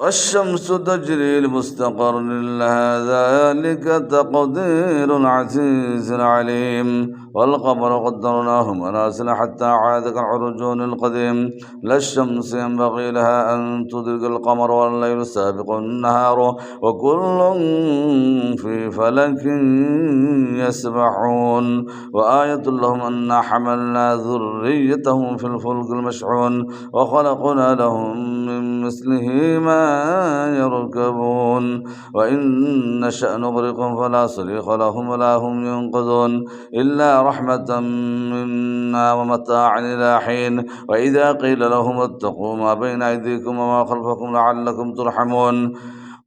والشمس تجري لمستقر لها ذلك تقدير العزيز العليم والقمر قدرناه منازل حتى عاد كالعرجون القديم لا الشمس ينبغي لها أن تدرك القمر والليل سابق النهار وكل في فلك يسبحون وآية لهم أنا حملنا ذريتهم في الفلك المشحون وخلقنا لهم من مثله ما يركبون وإن نشأ نغرقهم فلا صريخ لهم ولا هم ينقذون إلا رحمة منا ومتاعا إلى حين وإذا قيل لهم اتقوا ما بين أيديكم وما خلفكم لعلكم ترحمون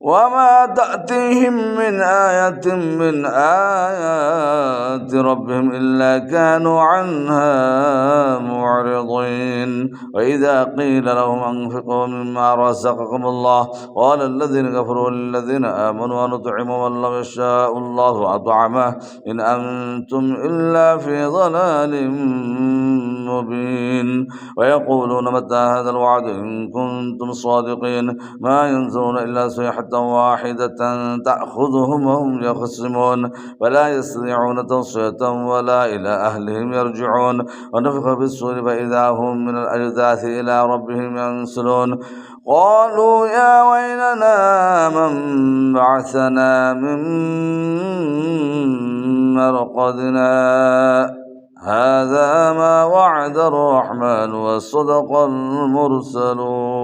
وما تأتيهم من آية من آيات ربهم إلا كانوا عنها معرضين وإذا قيل لهم أنفقوا مما رزقكم الله قال الذين كفروا للذين آمنوا ونطعم من لو يشاء الله أطعمه إن أنتم إلا في ضلال مبين ويقولون متى هذا الوعد إن كنتم صادقين ما ينظرون إلا صيحة واحدة تأخذهم وهم يخصمون ولا يستطيعون توصية ولا إلى أهلهم يرجعون ونفخ في الصور فإذا هم من الأجداث إلى ربهم ينسلون قالوا يا ويلنا من بعثنا من مرقدنا هذا ما وعد الرحمن وصدق المرسلون